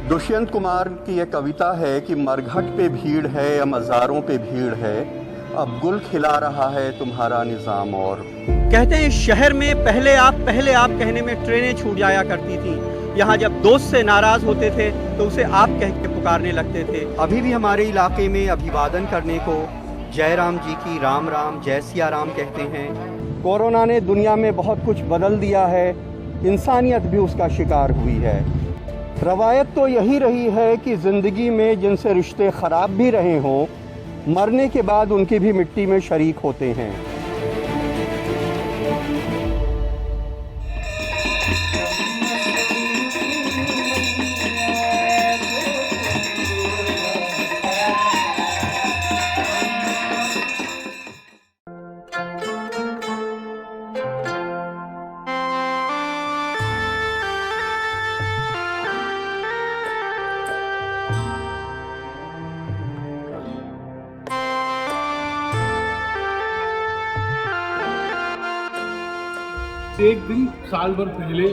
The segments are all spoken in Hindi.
दुष्यंत कुमार की यह कविता है कि मरघट पे भीड़ है या मज़ारों पे भीड़ है, अब गुल खिला रहा है तुम्हारा निज़ाम। और कहते हैं शहर में पहले आप कहने में ट्रेनें छूट जाया करती थी। यहाँ जब दोस्त से नाराज़ होते थे तो उसे आप कह के पुकारने लगते थे। अभी भी हमारे इलाके में अभिवादन करने को जय राम जी की राम राम जय सिया राम कहते हैं। कोरोना ने दुनिया में बहुत कुछ बदल दिया है, इंसानियत भी उसका शिकार हुई है। रवायत तो यही रही है कि ज़िंदगी में जिनसे रिश्ते ख़राब भी रहे हों, मरने के बाद उनकी भी मिट्टी में शरीक होते हैं। एक दिन साल भर पहले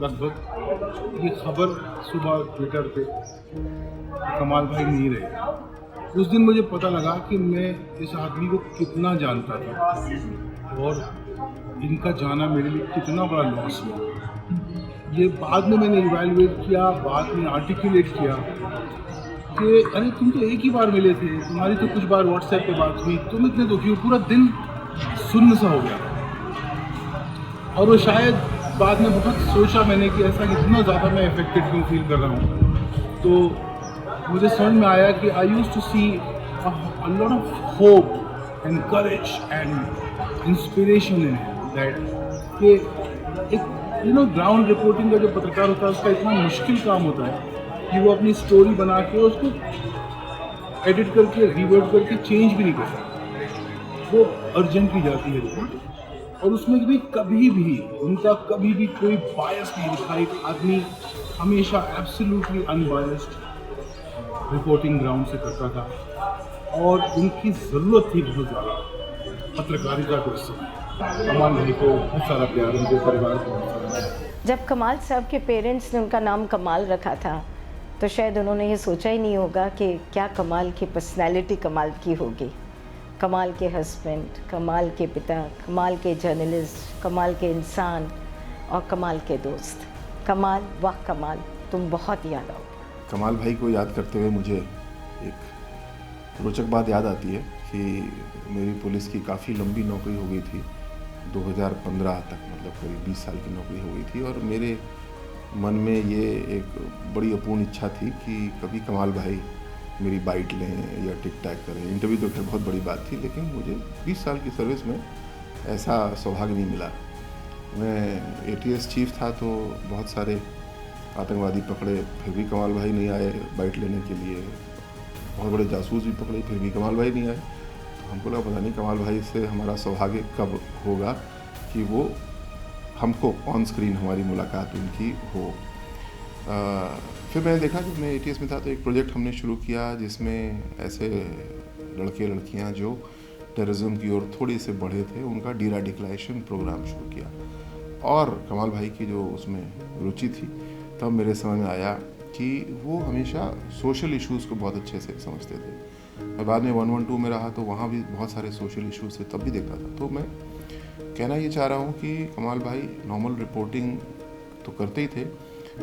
लगभग ये खबर सुबह ट्विटर पे कमाल भाई नहीं रहे। उस दिन मुझे पता लगा कि मैं इस आदमी को कितना जानता था और इनका जाना मेरे लिए कितना बड़ा लॉस हुआ। ये बाद में मैंने इवैल्यूएट किया, बाद में आर्टिकुलेट किया कि अरे तुम तो एक ही बार मिले थे, तुम्हारी तो कुछ बार व्हाट्सएप पे बात हुई, तुम इतने दुखी हो, पूरा दिन सुन्न सा हो गया। और वो शायद बाद में बहुत सोचा मैंने कि ऐसा इतना ज़्यादा मैं अफेक्टेड क्यों फील कर रहा हूँ। तो मुझे समझ में आया कि I used to see a lot of hope and courage and inspiration in that कि एक ग्राउंड रिपोर्टिंग का जो पत्रकार होता है उसका इतना मुश्किल काम होता है कि वो अपनी स्टोरी बना के उसको एडिट करके रिवर्ट करके चेंज भी नहीं कर सकता। वो अर्जेंट की जाती है रिपोर्टिंग और उसमें भी कभी भी कोई बायस नहीं दिखा। एक आदमी हमेशा एब्सोल्युटली अनबायस्ड रिपोर्टिंग ग्राउंड से करता था और उनकी ज़रूरत थी बहुत ज़्यादा पत्रकारिता को। इस समय कमाल भाई को बहुत सारा प्यार, उनके परिवार को बहुत सारा। जब कमाल साहब के पेरेंट्स ने उनका नाम कमाल रखा था तो शायद उन्होंने ये सोचा ही नहीं होगा कि क्या कमाल की पर्सनैलिटी कमाल की होगी। कमाल के हस्बैंड, कमाल के पिता, कमाल के जर्नलिस्ट, कमाल के इंसान और कमाल के दोस्त। कमाल, वाह कमाल, तुम बहुत याद आओगे। कमाल भाई को याद करते हुए मुझे एक रोचक बात याद आती है कि मेरी पुलिस की काफ़ी लंबी नौकरी हो गई थी 2015 तक, मतलब करीब 20 साल की नौकरी हो गई थी। और मेरे मन में ये एक बड़ी अपूर्ण इच्छा थी कि कभी कमाल भाई मेरी बाइट लें या टिक टैक करें। इंटरव्यू तो खैर बहुत बड़ी बात थी, लेकिन मुझे 20 साल की सर्विस में ऐसा सौभाग्य नहीं मिला। मैं ATS चीफ था तो बहुत सारे आतंकवादी पकड़े, फिर भी कमाल भाई नहीं आए बाइट लेने के लिए। बहुत बड़े जासूस भी पकड़े, फिर भी कमाल भाई नहीं आए। तो हमको लगा पता नहीं कमाल भाई से हमारा सौभाग्य कब होगा कि वो हमको ऑन स्क्रीन हमारी मुलाकात उनकी हो। फिर मैंने देखा कि मैं ATS में था तो एक प्रोजेक्ट हमने शुरू किया जिसमें ऐसे लड़के लड़कियां जो टेररिज्म की ओर थोड़ी से बढ़े थे उनका डीराडिकलाइजेशन प्रोग्राम शुरू किया। और कमाल भाई की जो उसमें रुचि थी, तब मेरे समझ में आया कि वो हमेशा सोशल इश्यूज़ को बहुत अच्छे से समझते थे। मैं बाद में 112 में रहा तो वहाँ भी बहुत सारे सोशल इश्यूज़ थे, तब भी देखता था। तो मैं कहना ये चाह रहा हूँ कि कमाल भाई नॉर्मल रिपोर्टिंग तो करते ही थे,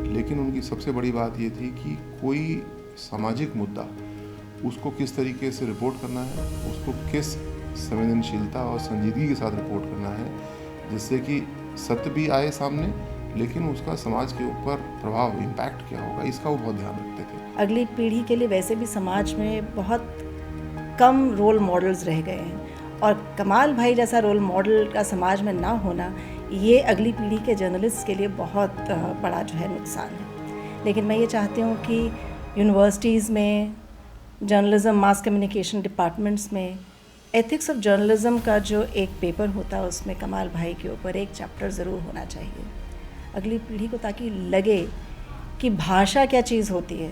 लेकिन उनकी सबसे बड़ी बात ये थी कि कोई सामाजिक मुद्दा उसको किस तरीके से रिपोर्ट करना है, उसको किस संवेदनशीलता और संजीदगी के साथ रिपोर्ट करना है, जिससे कि सत्य भी आए सामने, लेकिन उसका समाज के ऊपर प्रभाव, इम्पैक्ट क्या होगा, इसका वो बहुत ध्यान रखते थे। अगली पीढ़ी के लिए वैसे भी समाज में बहुत कम रोल मॉडल्स रह गए हैं और कमाल भाई जैसा रोल मॉडल का समाज में ना होना ये अगली पीढ़ी के जर्नलिस्ट के लिए बहुत बड़ा जो है नुकसान है। लेकिन मैं ये चाहती हूँ कि यूनिवर्सिटीज़ में, जर्नलिज्म मास कम्युनिकेशन डिपार्टमेंट्स में एथिक्स ऑफ जर्नलिज्म का जो एक पेपर होता है उसमें कमाल भाई के ऊपर एक चैप्टर ज़रूर होना चाहिए अगली पीढ़ी को, ताकि लगे कि भाषा क्या चीज़ होती है,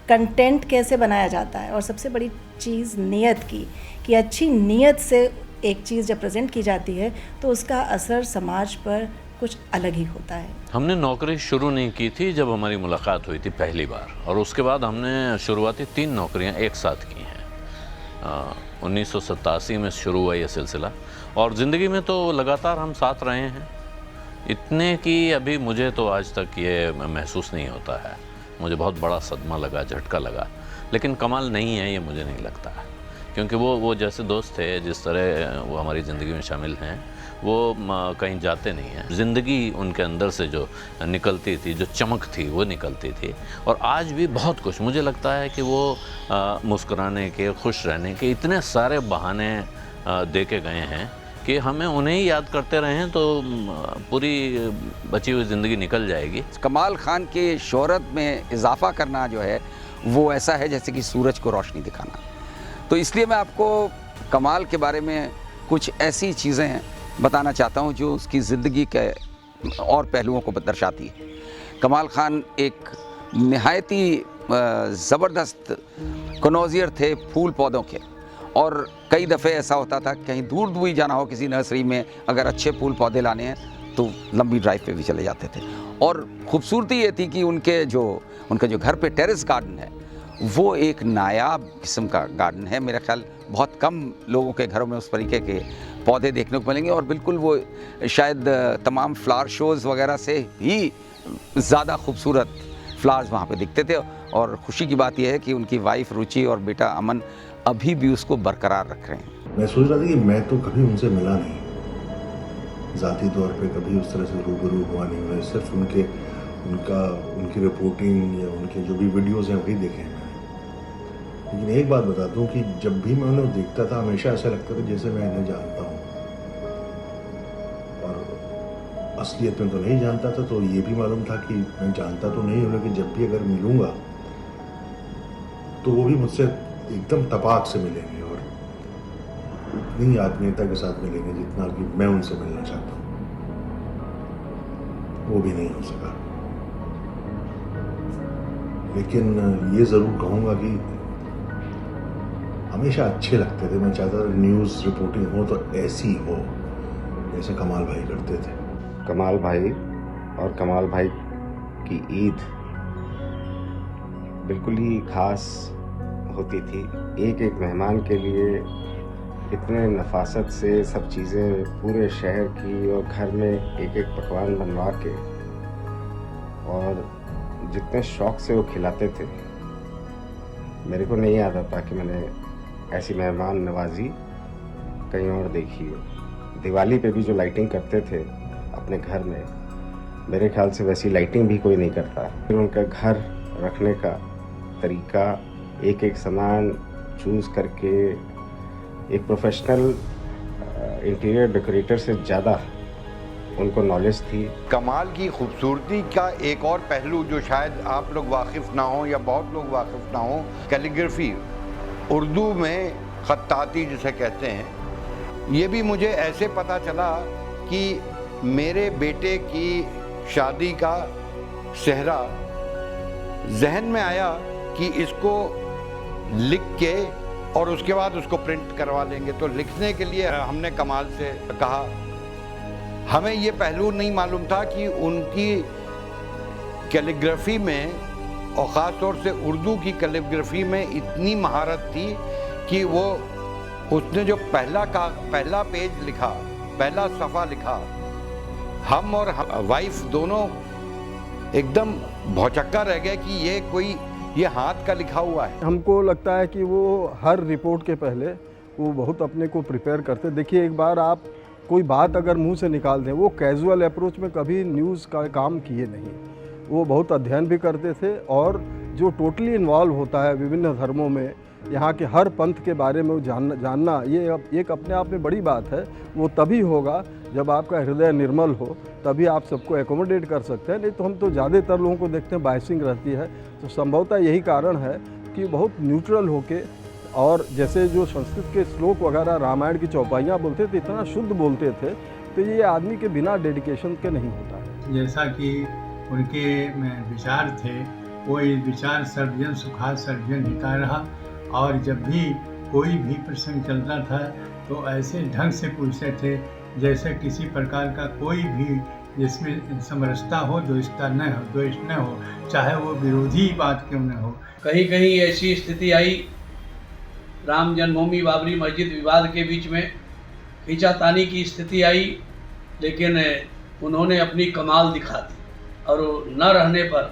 कंटेंट कैसे बनाया जाता है और सबसे बड़ी चीज़ नीयत की, कि अच्छी नीयत से एक चीज़ जब प्रेजेंट की जाती है तो उसका असर समाज पर कुछ अलग ही होता है। हमने नौकरी शुरू नहीं की थी जब हमारी मुलाकात हुई थी पहली बार, और उसके बाद हमने शुरुआती 3 नौकरियां एक साथ की हैं। 1987 में शुरू हुआ ये सिलसिला, और ज़िंदगी में तो लगातार हम साथ रहे हैं, इतने कि अभी मुझे तो आज तक ये महसूस नहीं होता है। मुझे बहुत बड़ा सदमा लगा, झटका लगा, लेकिन कमाल नहीं है ये मुझे नहीं लगता है, क्योंकि वो जैसे दोस्त थे, जिस तरह वो हमारी ज़िंदगी में शामिल हैं, वो कहीं जाते नहीं हैं। ज़िंदगी उनके अंदर से जो निकलती थी, जो चमक थी, वो निकलती थी। और आज भी बहुत कुछ मुझे लगता है कि वो मुस्कुराने के, खुश रहने के इतने सारे बहाने दे के गए हैं कि हमें उन्हें ही याद करते रहें तो पूरी बची हुई ज़िंदगी निकल जाएगी। कमाल खान के शोहरत में इजाफा करना जो है वो ऐसा है जैसे कि सूरज को रोशनी दिखाना। तो इसलिए मैं आपको कमाल के बारे में कुछ ऐसी चीज़ें बताना चाहता हूं जो उसकी ज़िंदगी के और पहलुओं को दर्शाती है। कमाल खान एक निहायती ज़बरदस्त कनौजियर थे फूल पौधों के, और कई दफ़े ऐसा होता था कहीं दूर दूर ही जाना हो किसी नर्सरी में, अगर अच्छे फूल पौधे लाने हैं तो लंबी ड्राइव पे भी चले जाते थे। और ख़ूबसूरती ये थी कि उनका जो घर पे टेरेस गार्डन है वो एक नायाब किस्म का गार्डन है। मेरा ख्याल बहुत कम लोगों के घरों में उस तरीके के पौधे देखने को मिलेंगे, और बिल्कुल वो शायद तमाम फ्लावर शोज़ वगैरह से भी ज़्यादा खूबसूरत फ्लावर्स वहाँ पे दिखते थे। और खुशी की बात यह है कि उनकी वाइफ रुचि और बेटा अमन अभी भी उसको बरकरार रख रहे हैं। मैं सोच रहा था कि मैं तो कभी उनसे मिला नहीं, ज़ाती तौर पे कभी उस तरह से रूबरू हुआ नहीं। मैं सिर्फ उनकी रिपोर्टिंग या उनके जो भी वीडियोज़ हैं वही देखे हैं। लेकिन एक बात बता दूं कि जब भी मैं उन्हें देखता था हमेशा ऐसा लगता था जैसे मैं इन्हें जानता हूं, और असलियत में तो नहीं जानता था। तो ये भी मालूम था कि मैं जानता तो नहीं हूं, लेकिन जब भी अगर मिलूंगा तो वो भी मुझसे एकदम तपाक से मिलेंगे और उतनी आत्मीयता के साथ मिलेंगे जितना कि मैं उनसे मिलना चाहता हूँ। वो भी नहीं हो सका। लेकिन ये ज़रूर कहूँगा कि हमेशा अच्छे लगते थे। मैं चाहता था न्यूज़ रिपोर्टिंग हो तो ऐसी हो जैसे कमाल भाई करते थे। कमाल भाई और कमाल भाई की ईद बिल्कुल ही ख़ास होती थी। एक एक मेहमान के लिए इतने नफासत से सब चीज़ें पूरे शहर की और घर में एक एक पकवान बनवा के, और जितने शौक़ से वो खिलाते थे, मेरे को नहीं याद आता कि मैंने ऐसी मेहमान नवाजी कहीं और देखी हो। दिवाली पे भी जो लाइटिंग करते थे अपने घर में, मेरे ख्याल से वैसी लाइटिंग भी कोई नहीं करता। फिर उनका घर रखने का तरीका, एक एक सामान चूज़ करके, एक प्रोफेशनल इंटीरियर डेकोरेटर से ज़्यादा उनको नॉलेज थी। कमाल की खूबसूरती का एक और पहलू जो शायद आप लोग वाकिफ़ ना हो या बहुत लोग वाकिफ़ ना हो, कैलीग्राफी, उर्दू में ख़त्ताती जिसे कहते हैं। ये भी मुझे ऐसे पता चला कि मेरे बेटे की शादी का सेहरा जहन में आया कि इसको लिख के और उसके बाद उसको प्रिंट करवा लेंगे। तो लिखने के लिए हमने कमाल से कहा। हमें ये पहलू नहीं मालूम था कि उनकी कैलीग्राफी में और ख़ास तौर से उर्दू की कैलीग्राफी में इतनी महारत थी कि वो उसने जो पहला पेज लिखा, पहला सफ़ा लिखा, हम और वाइफ दोनों एकदम भौचक्का रह गए कि ये हाथ का लिखा हुआ है। हमको लगता है कि वो हर रिपोर्ट के पहले वो बहुत अपने को प्रिपेयर करते। देखिए, एक बार आप कोई बात अगर मुंह से निकाल दें, वो कैजुअल अप्रोच में कभी न्यूज़ का काम किए नहीं। वो बहुत अध्ययन भी करते थे, और जो टोटली इन्वॉल्व होता है विभिन्न धर्मों में, यहाँ के हर पंथ के बारे में वो जानना ये एक अपने आप में बड़ी बात है। वो तभी होगा जब आपका हृदय निर्मल हो, तभी आप सबको एकोमोडेट कर सकते हैं। नहीं तो हम तो ज़्यादातर लोगों को देखते हैं बाइसिंग रहती है। तो संभवतः यही कारण है कि बहुत न्यूट्रल होके, और जैसे जो संस्कृत के श्लोक वगैरह रामायण की चौपाइयाँ बोलते थे, इतना शुद्ध बोलते थे, तो ये आदमी के बिना डेडिकेशन के नहीं होता है। जैसा कि उनके विचार थे, वो ये विचार सर्वजन सुखाय सर्वजन हिताय रहा। और जब भी कोई भी प्रसंग चलता था तो ऐसे ढंग से पूछते थे जैसे किसी प्रकार का कोई भी जिसमें समरसता हो, द्वेषता न हो, द्वेष न हो, चाहे वो विरोधी बात क्यों न हो। कहीं कहीं ऐसी स्थिति आई, राम जन्मभूमि बाबरी मस्जिद विवाद के बीच में खींचातानी की स्थिति आई, लेकिन उन्होंने अपनी कमाल दिखा दी और न रहने पर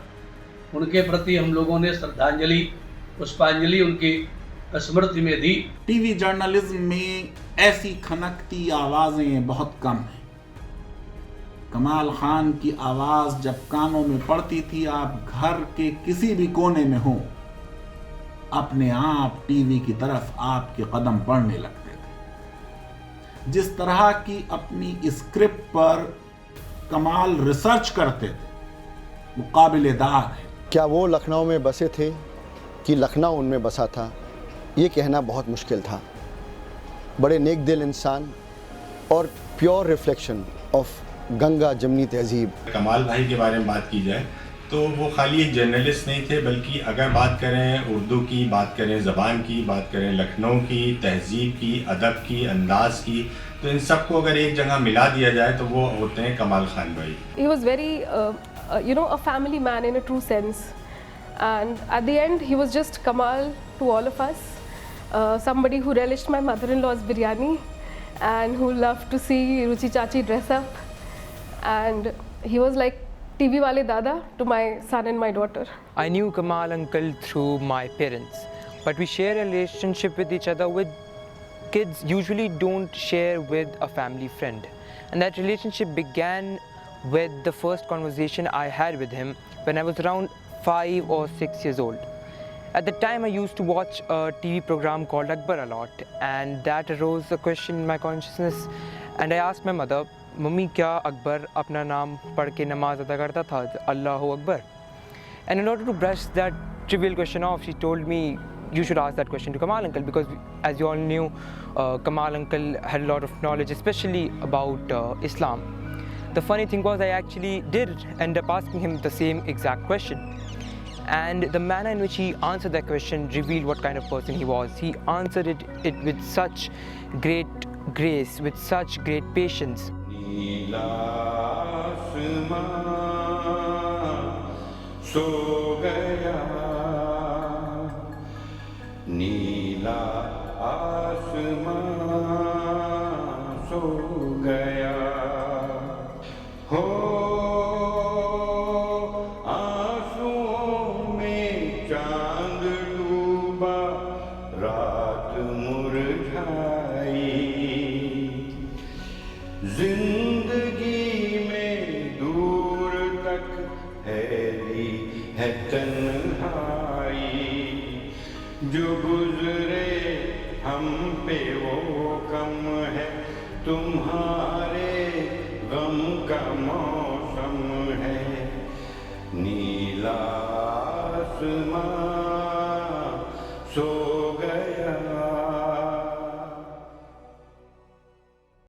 उनके प्रति हम लोगों ने श्रद्धांजलि, पुष्पांजलि उनकी स्मृति में दी। टीवी जर्नलिज्म में ऐसी खनकती आवाज़ें बहुत कम हैं। कमाल खान की आवाज़ जब कानों में पड़ती थी, आप घर के किसी भी कोने में हो, अपने आप टीवी की तरफ आपके कदम पड़ने लगते थे। जिस तरह की अपनी स्क्रिप्ट पर कमाल रिसर्च करते थे, वो काबिल-ए-दाद है। क्या वो लखनऊ में बसे थे कि लखनऊ उनमें बसा था, ये कहना बहुत मुश्किल था। बड़े नेक दिल इंसान और प्योर रिफ्लेक्शन ऑफ गंगा जमनी तहजीब। कमाल भाई के बारे में बात की जाए तो वो खाली एक जर्नलिस्ट नहीं थे, बल्कि अगर बात करें उर्दू की, बात करें ज़बान की, बात करें लखनऊ की, तहजीब की, अदब की, अंदाज़ की, तो इन सबको अगर एक जगह मिला दिया जाए तो वो होते हैं कमाल खान भाई। He was very a family man in a true sense, and at the end he was just Kamal to all of us, somebody who relished my mother-in-law's biryani and who loved to see Ruchi Chachi dress up, and he was like TV wale dada to my son and my daughter. I knew Kamal uncle through my parents, but we share a relationship with each other with kids usually don't share with a family friend, and that relationship began with the first conversation I had with him when I was around 5 or 6 years old. At the time I used to watch a TV program called Akbar a lot, and that arose a question in my consciousness, and I asked my mother, Mummy, क्या अकबर अपना नाम पढ़ के नमाज अदा करता था, Allahu Akbar? And in order to brush that trivial question off, she told me, you should ask that question to Kamal uncle, because as you all knew, Kamal uncle had a lot of knowledge, especially about Islam. The funny thing was I actually did end up asking him the same exact question. And the manner in which he answered that question revealed what kind of person he was. He answered it with such great grace, with such great patience. नीला आसमां सो गया हो, आंसुओं में चांद डूबा, रात मुरझाई, जिंदगी में दूर तक हैरी है तन्हाई, जो गुजरे हम पे वो कम है, तुम्हारे गम का मौसम है, नीला आसमां